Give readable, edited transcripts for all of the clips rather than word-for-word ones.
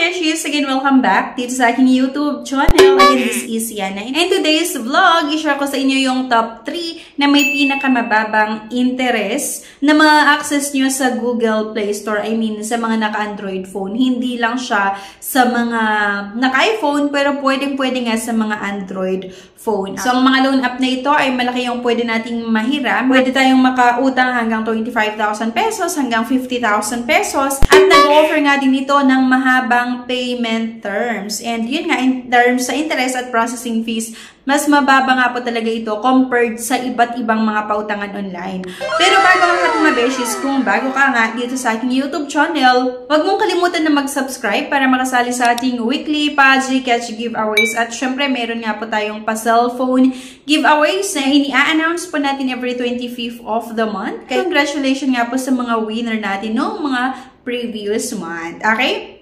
Beshies! Again, welcome back dito sa aking YouTube channel. Again, this is Yana. And today's vlog, i-share ko sa inyo yung top 3 na may pinakamababang interest na ma-access nyo sa Google Play Store. I mean, sa mga naka-Android phone. Hindi lang siya sa mga naka-iPhone, pero pwedeng-pwede nga sa mga Android phone. So, ang mga loan app na ito ay malaki yung pwede nating mahiram. Pwede tayong makautang hanggang 25,000 pesos, hanggang 50,000 pesos. At nag-offer nga din ito ng mahabang payment terms. And yun nga, in terms sa interest at processing fees, mas mababa nga po talaga ito compared sa iba't ibang mga pautangan online. Pero bago ang lahat mga beshies, kung bago ka nga dito sa aking YouTube channel, huwag mong kalimutan na mag-subscribe para makasali sa ating weekly Pudgy Catch giveaways. At syempre, meron nga po tayong pa-cellphone giveaways na ini-announce po natin every 25th of the month. Kaya congratulations nga po sa mga winner natin noong mga previous month. Okay?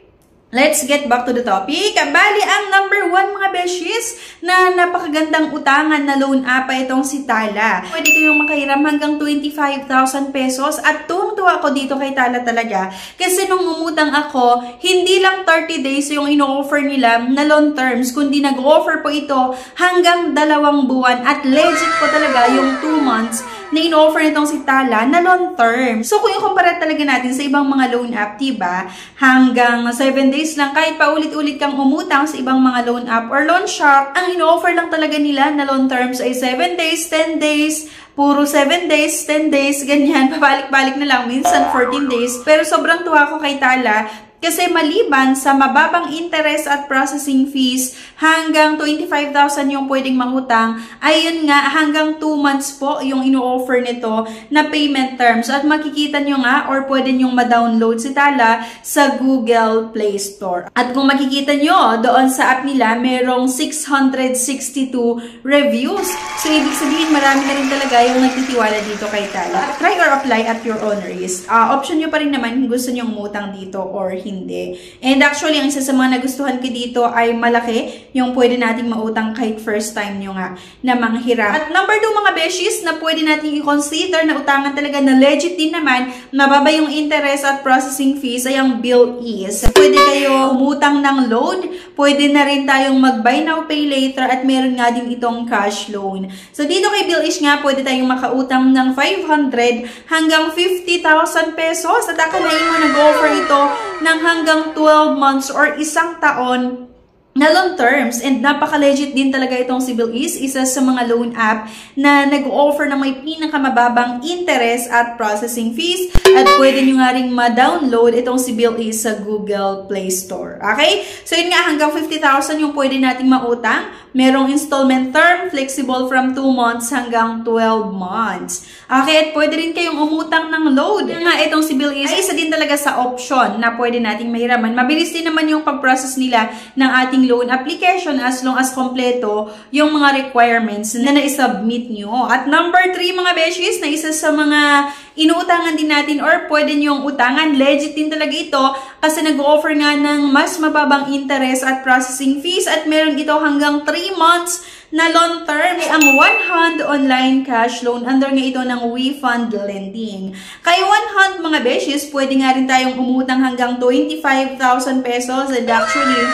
Let's get back to the topic. Bali, ang number 1 mga beshies na napakagandang utangan na loan app ay itong si Tala. Pwede kayong makahiram hanggang 25,000 pesos at tuwang-tuwa ako dito kay Tala talaga. Kasi nung umutang ako, hindi lang 30 days yung ino-offer nila na loan terms, kundi nag-offer po ito hanggang 2 buwan at legit po talaga yung 2 months na in-offer nitong si Tala na long term. So, kung i-compare talaga natin sa ibang mga loan app, diba, hanggang 7 days lang, kahit paulit-ulit kang umutang sa ibang mga loan app or loan shark, ang in-offer lang talaga nila na loan terms ay 7 days, 10 days, puro 7 days, 10 days, ganyan, pabalik-balik na lang, minsan 14 days. Pero sobrang tuwa ko kay Tala, kasi maliban sa mababang interest at processing fees, hanggang 25,000 yung pwedeng mangutang, ayun nga, hanggang 2 months po yung ino-offer nito na payment terms. At makikita nyo nga, or pwede nyong ma-download si Tala sa Google Play Store. At kung makikita nyo, doon sa app nila, merong 662 reviews. So, ibig sabihin, marami na rin talaga yung nagtitiwala dito kay Tala. Try or apply at your own risk. Option nyo pa rin naman kung gusto nyo umutang dito or hindi. And actually, ang isa sa mga nagustuhan ko dito ay malaki yung pwede nating mautang kahit first time nyo nga na manghiram. At number 2 mga beshies na pwede nating i-consider na utangan talaga na legit din naman, mababa yung interest at processing fees ay ang BillEase. Pwede kayo umutang ng loan, pwede na rin tayong mag-buy now, pay later at meron nga din itong cash loan. So dito kay BillEase nga, pwede tayong makautang ng 500 hanggang 50,000 pesos at akalain mo nag-offer ito ng hanggang 12 months or 1 taon na loan terms. And napaka-legit din talaga itong si BillEase, isa sa mga loan app na nag-offer na may pinakamababang interest at processing fees. At pwede nyo nga rin ma-download itong si BillEase sa Google Play Store. Okay? So yun nga, hanggang 50,000 yung pwede nating mautang. Merong installment term, flexible from 2 months hanggang 12 months. Okay? At pwede rin kayong umutang ng load. Yung nga, itong si BillEase ay isa din talaga sa option na pwede nating mahiraman. Mabilis din naman yung pag-process nila ng ating loan application as long as kompleto yung mga requirements na na-submit nyo. At number 3 mga beshies, na isa sa mga inuutangan din natin or pwede nyong utangan, legit din talaga ito kasi nag-offer nga ng mas mababang interest at processing fees at meron ito hanggang 3 months na long term. Ang One Hand online cash loan, under nga ito ng WeFund Lending. Kay One Hand mga beshies, pwede nga rin tayong umutang hanggang 25,000 pesos and actually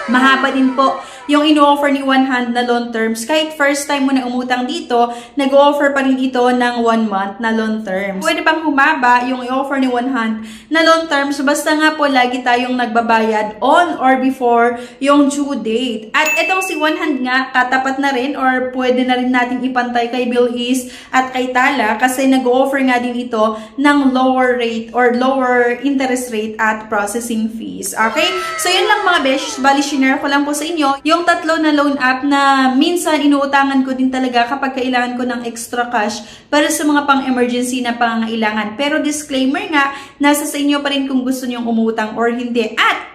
mahaba din po yung ino-offer ni One Hand na loan terms. Kahit first time mo na umutang dito, nag-offer pa rin ito ng 1 month na loan terms. Pwede pang humaba yung i-offer ni One Hand na loan terms, basta nga po lagi tayong nagbabayad on or before yung due date. At itong si One Hand nga, katapat na rin or pwede na rin natin ipantay kay BillEase at kay Tala kasi nag-offer nga din ito ng lower rate or lower interest rate at processing fees. Okay? So yun lang mga besh, bali share ko lang po sa inyo yung 3 na loan app na minsan inuutangan ko din talaga kapag kailangan ko ng extra cash para sa mga pang-emergency na pangangailangan. Pero disclaimer nga, nasa sa inyo pa rin kung gusto nyong umutang or hindi. At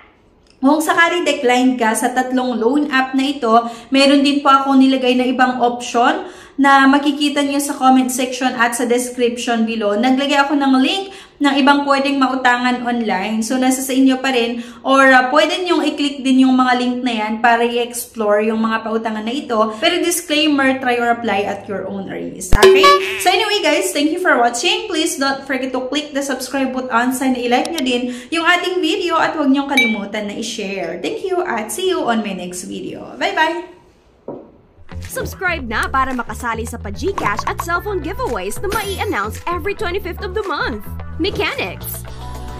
kung sakali decline ka sa 3 loan app na ito, meron din po ako nilagay na ibang option na makikita niyo sa comment section at sa description below. Naglagay ako ng link ng ibang pwedeng mautangan online. So, nasa sa inyo pa rin, or pwede nyong i-click din yung mga link na yan para i-explore yung mga pautangan na ito. Pero disclaimer, try or apply at your own risk. Okay? So, anyway guys, thank you for watching. Please don't forget to click the subscribe button. Sana i-like nyo din yung ating video at huwag nyong kalimutan na i-share. Thank you at see you on my next video. Bye-bye! Subscribe na para makasali sa pa-GCash at cellphone giveaways na mai-announce every 25th of the month. Mechanics.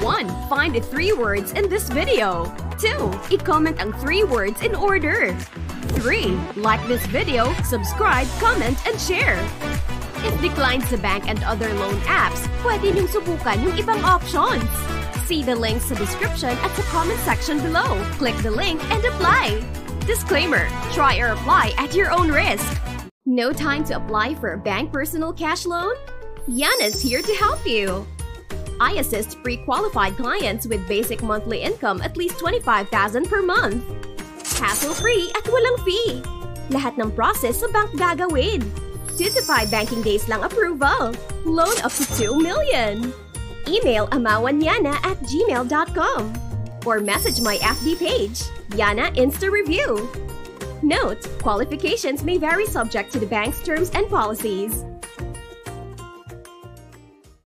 1. Find the 3 words in this video. 2. I-comment ang 3 words in order. 3. Like this video, subscribe, comment, and share. If declined sa bank and other loan apps, pwede niyong subukan yung ibang options. See the links sa description at sa comment section below. Click the link and apply. Disclaimer, try or apply at your own risk. No time to apply for a bank personal cash loan? Yana's here to help you. I assist pre-qualified clients with basic monthly income at least 25,000 per month. Hassle-free at walang fee. Lahat ng process sa bank gagawin. 2 to 5 banking days lang approval. Loan up to 2 million. Email amawanyana@gmail.com or message my FB page, Yana Insta Review. Note: qualifications may vary subject to the bank's terms and policies.